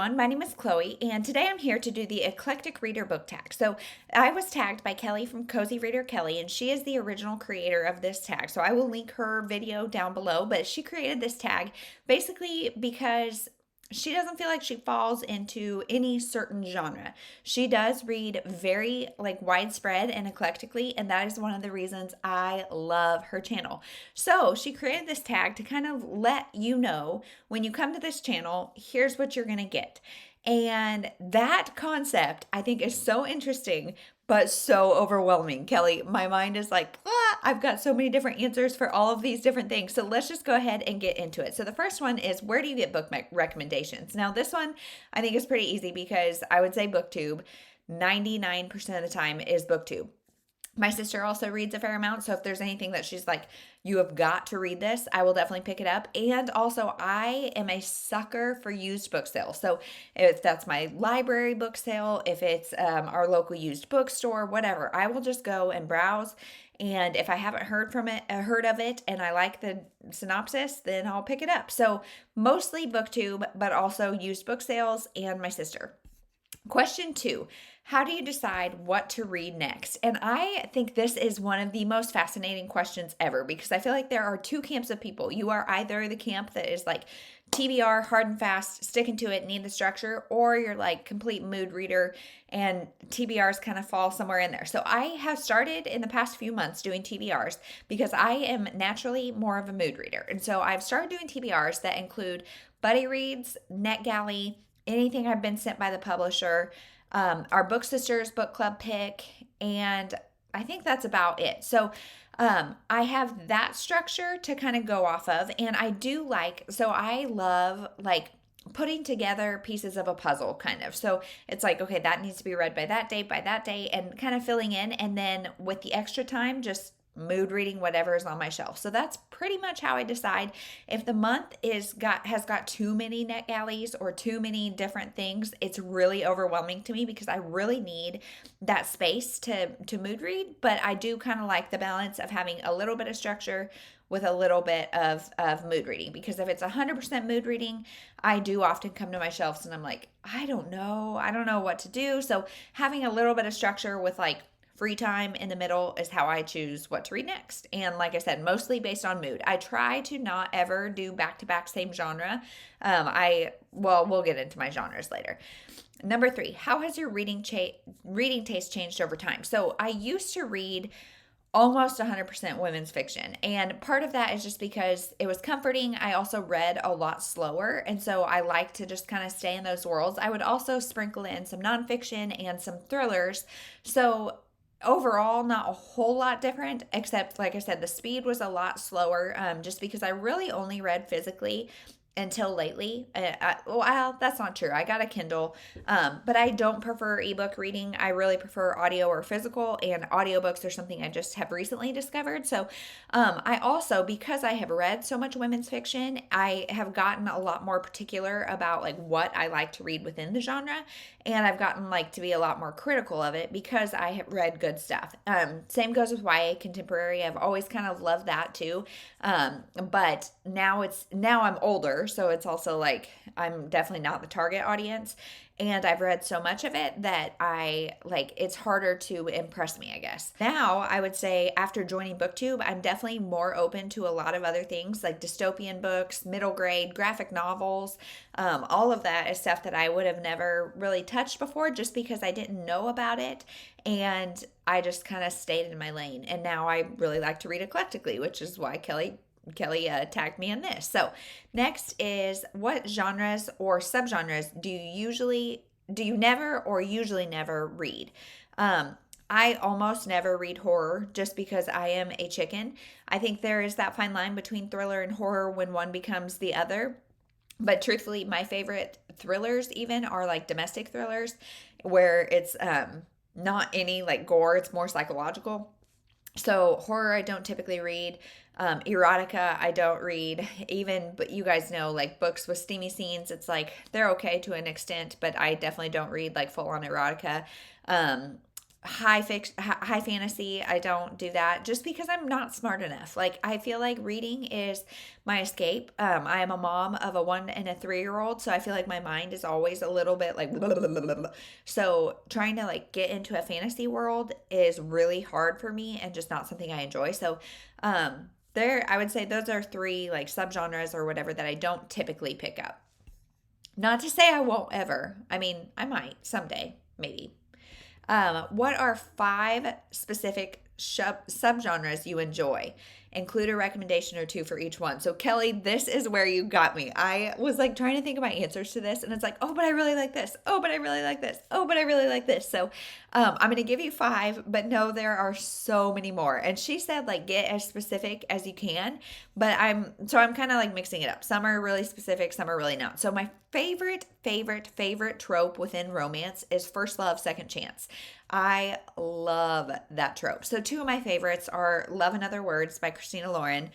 everyone. My name is Chloe, and today I'm here to do the Eclectic Reader Book Tag. So I was tagged by Kelly from Cozy Reader Kelly, and she is the original creator of this tag. So I will link her video down below, but she created this tag basically because she doesn't feel like she falls into any certain genre. She does read very widespread and eclectically, and that is one of the reasons I love her channel. So she created this tag to kind of let you know when you come to this channel, here's what you're gonna get. And that concept I think is so interesting, but so overwhelming. Kelly, my mind is like, I've got so many different answers for all of these different things. So let's just go ahead and get into it. So the first one is, where do you get book recommendations? Now this one I think is pretty easy because I would say booktube. 99% of the time is booktube. My sister also reads a fair amount, so if there's anything that she's like, you have got to read this, I will definitely pick it up. And also, I am a sucker for used book sales. So if that's my library book sale, if it's our local used bookstore, whatever, I will just go and browse. And if I haven't heard of it, and I like the synopsis, then I'll pick it up. So mostly booktube, but also used book sales and my sister. Question 2, how do you decide what to read next? And I think this is one of the most fascinating questions ever because I feel like there are two camps of people. You are either the camp that is like TBR, hard and fast, sticking to it, need the structure, or you're like complete mood reader and TBRs kind of fall somewhere in there. So I have started in the past few months doing TBRs because I am naturally more of a mood reader. And so I've started doing TBRs that include buddy reads, NetGalley, anything I've been sent by the publisher, our Book Sisters book club pick, and I think that's about it. So I have that structure to kind of go off of, and I love putting together pieces of a puzzle kind of. So it's like, okay, that needs to be read by that day, and kind of filling in, and then with the extra time, just mood reading whatever is on my shelf. So that's pretty much how I decide. If the month has got too many NetGalleys or too many different things, it's really overwhelming to me because I really need that space to mood read. But I do kind of like the balance of having a little bit of structure with a little bit of mood reading, because if it's 100% mood reading, I do often come to my shelves and I'm like, I don't know what to do. So having a little bit of structure with free time in the middle is how I choose what to read next. And like I said, mostly based on mood. I try to not ever do back-to-back same genre. We'll get into my genres later. Number 3, how has your reading taste changed over time? So I used to read almost 100% women's fiction. And part of that is just because it was comforting. I also read a lot slower. And so I like to just kind of stay in those worlds. I would also sprinkle in some nonfiction and some thrillers. So overall, not a whole lot different, except like I said, the speed was a lot slower, just because I really only read physically until lately. Well, that's not true. I got a Kindle, but I don't prefer ebook reading. I really prefer audio or physical, and audiobooks are something I just have recently discovered. So I also, because I have read so much women's fiction, I have gotten a lot more particular about what I like to read within the genre, and I've gotten to be a lot more critical of it because I have read good stuff. Same goes with YA contemporary. I've always kind of loved that too, but now I'm older. So it's also I'm definitely not the target audience, and I've read so much of it that it's harder to impress me, I guess. Now I would say after joining BookTube, I'm definitely more open to a lot of other things like dystopian books, middle grade, graphic novels. All of that is stuff that I would have never really touched before just because I didn't know about it, and I just kind of stayed in my lane. And now I really like to read eclectically, which is why Kelly tagged me in this. So next is, what genres or subgenres do you never or usually never read? I almost never read horror just because I am a chicken. I think there is that fine line between thriller and horror when one becomes the other. But truthfully, my favorite thrillers even are domestic thrillers where it's not any gore, it's more psychological. So horror I don't typically read. Erotica I don't read. But you guys know, books with steamy scenes, it's they're okay to an extent, but I definitely don't read full on erotica. high fantasy. I don't do that just because I'm not smart enough. Like, I feel like reading is my escape. I am a mom of a 1 and a 3-year old, so I feel like my mind is always a little bit like blah, blah, blah, blah, blah. So trying to like get into a fantasy world is really hard for me and just not something I enjoy. So there, I would say those are 3 like subgenres or whatever that I don't typically pick up. Not to say I won't ever. I mean, I might someday, maybe. What are 5 specific subgenres you enjoy? Include a recommendation or 2 for each one. So, Kelly, this is where you got me. I was like trying to think of my answers to this, and it's like, oh, but I really like this. Oh, but I really like this. Oh, but I really like this. So, I'm going to give you 5, but no, there are so many more. And she said, like, get as specific as you can, but I'm kind of like mixing it up. Some are really specific, some are really not. So, my favorite trope within romance is first love, second chance. I love that trope. So 2 of my favorites are Love and Other Words by Christina Lauren.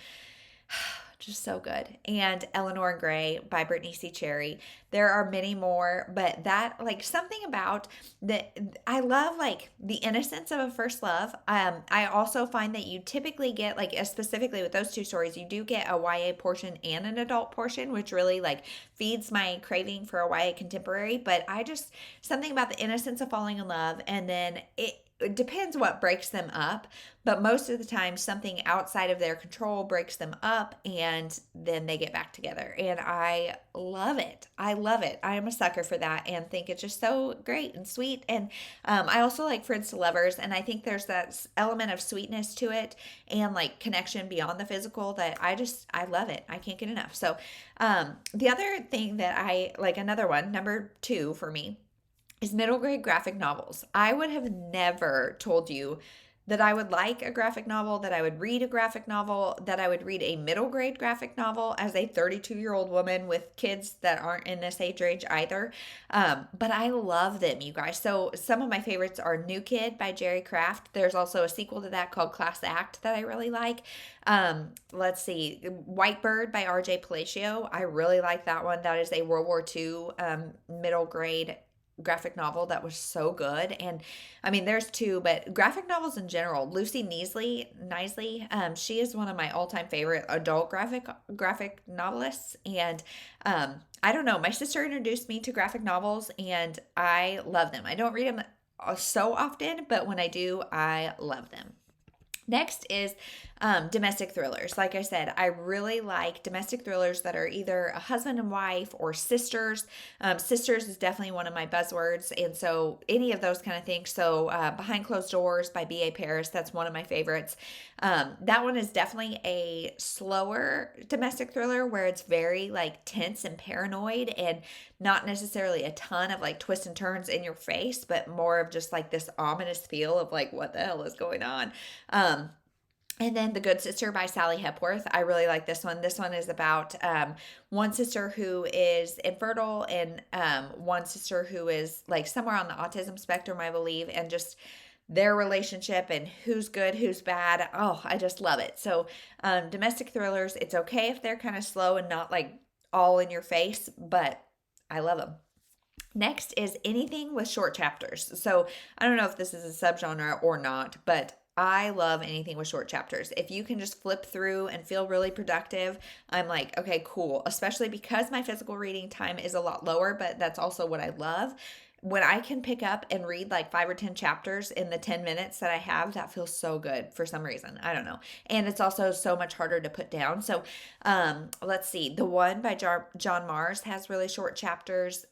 Just so good. And Eleanor and Gray by Brittany C. Cherry. There are many more, but that, like, something about that, I love like the innocence of a first love. I also find that you typically get, like, specifically with those 2 stories, you do get a YA portion and an adult portion, which really like feeds my craving for a YA contemporary. But I just, something about the innocence of falling in love, and then it depends what breaks them up, but most of the time something outside of their control breaks them up, and then they get back together. And I love it. I love it. I am a sucker for that and think it's just so great and sweet. And I also like Friends to Lovers, and I think there's that element of sweetness to it and like connection beyond the physical that I love it. I can't get enough. So the other thing that I like, another one, number 2 for me, is middle grade graphic novels. I would have never told you that I would like a graphic novel, that I would read a graphic novel, that I would read a middle grade graphic novel as a 32-year-old woman with kids that aren't in this age range either. But I love them, you guys. So some of my favorites are New Kid by Jerry Craft. There's also a sequel to that called Class Act that I really like. Let's see, White Bird by R.J. Palacio. I really like that one. That is a World War II middle grade graphic novel that was so good. And I mean, there's 2, but graphic novels in general, Lucy Knisley, she is one of my all-time favorite adult graphic novelists. And I don't know, my sister introduced me to graphic novels and I love them. I don't read them so often, but when I do, I love them. Next is domestic thrillers. Like I said, I really like domestic thrillers that are either a husband and wife or sisters. Sisters is definitely one of my buzzwords, and so any of those kind of things. So Behind Closed Doors by B.A. Paris, that's one of my favorites. That one is definitely a slower domestic thriller where it's very like tense and paranoid, and not necessarily a ton of like twists and turns in your face, but more of just like this ominous feel of like, what the hell is going on? And then The Good Sister by Sally Hepworth. I really like this one. This one is about one sister who is infertile and one sister who is like somewhere on the autism spectrum, I believe, and just their relationship and who's good, who's bad. Oh, I just love it. So domestic thrillers, it's okay if they're kind of slow and not like all in your face, but I love them. Next is anything with short chapters. So I don't know if this is a subgenre or not, but I love anything with short chapters. If you can just flip through and feel really productive, I'm like, okay, cool. Especially because my physical reading time is a lot lower, but that's also what I love. When I can pick up and read like 5 or 10 chapters in the 10 minutes that I have, that feels so good for some reason. I don't know. And it's also so much harder to put down. So let's see. The One by John Mars has really short chapters.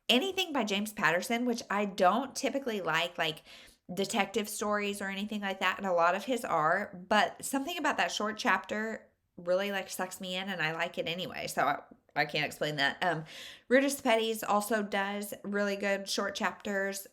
Anything by James Patterson, which I don't typically like detective stories or anything like that, and a lot of his are, but something about that short chapter really like sucks me in and I like it anyway, so I can't explain that. Rudis Petty's also does really good short chapters.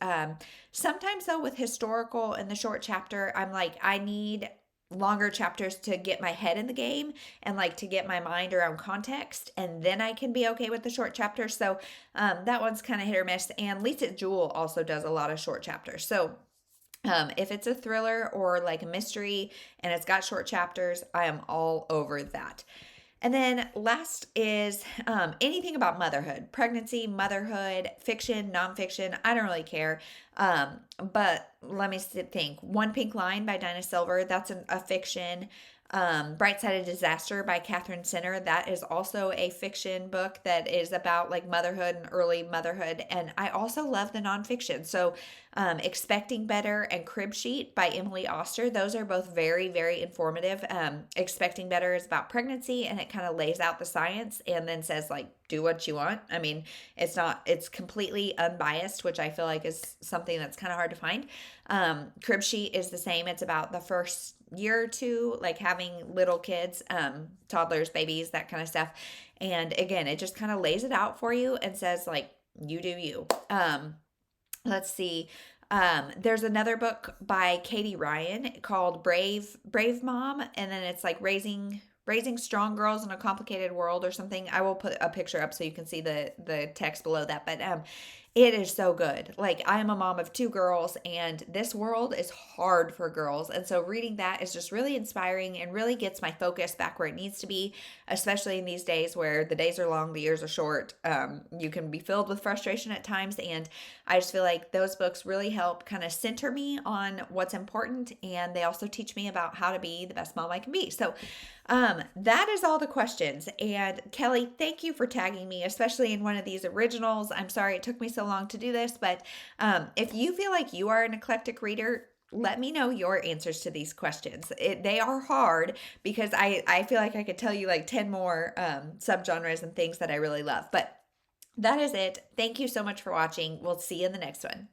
Sometimes though with historical in the short chapter, I'm like, I need longer chapters to get my head in the game and like to get my mind around context, and then I can be okay with the short chapters. So that one's kind of hit or miss. And Lisa Jewell also does a lot of short chapters. So if it's a thriller or like a mystery and it's got short chapters, I am all over that. And then last is anything about motherhood, pregnancy, motherhood, fiction, nonfiction. I don't really care. But let me think. One Pink Line by Dinah Silver. That's a fiction. Bright Side of Disaster by Catherine Sinner. That is also a fiction book that is about like motherhood and early motherhood. And I also love the nonfiction. So, Expecting Better and Crib Sheet by Emily Oster. Those are both very, very informative. Expecting Better is about pregnancy and it kind of lays out the science and then says like, do what you want. I mean, it's completely unbiased, which I feel like is something that's kind of hard to find. Crib Sheet is the same. It's about the first year or two, like having little kids, toddlers, babies, that kind of stuff. And again, it just kind of lays it out for you and says like, you do you. Let's see. There's another book by Katie Ryan called Brave Mom, and then it's like raising strong girls in a complicated world or something. I will put a picture up so you can see the text below that. But it is so good. Like, I am a mom of 2 girls, and this world is hard for girls. And so reading that is just really inspiring and really gets my focus back where it needs to be, especially in these days where the days are long, the years are short. You can be filled with frustration at times. And I just feel like those books really help kind of center me on what's important. And they also teach me about how to be the best mom I can be. So that is all the questions. And Kelly, thank you for tagging me, especially in one of these originals. I'm sorry it took me so long to do this, but if you feel like you are an eclectic reader, let me know your answers to these questions. They are hard because I feel like I could tell you like 10 more subgenres and things that I really love. But that is it. Thank you so much for watching. We'll see you in the next one.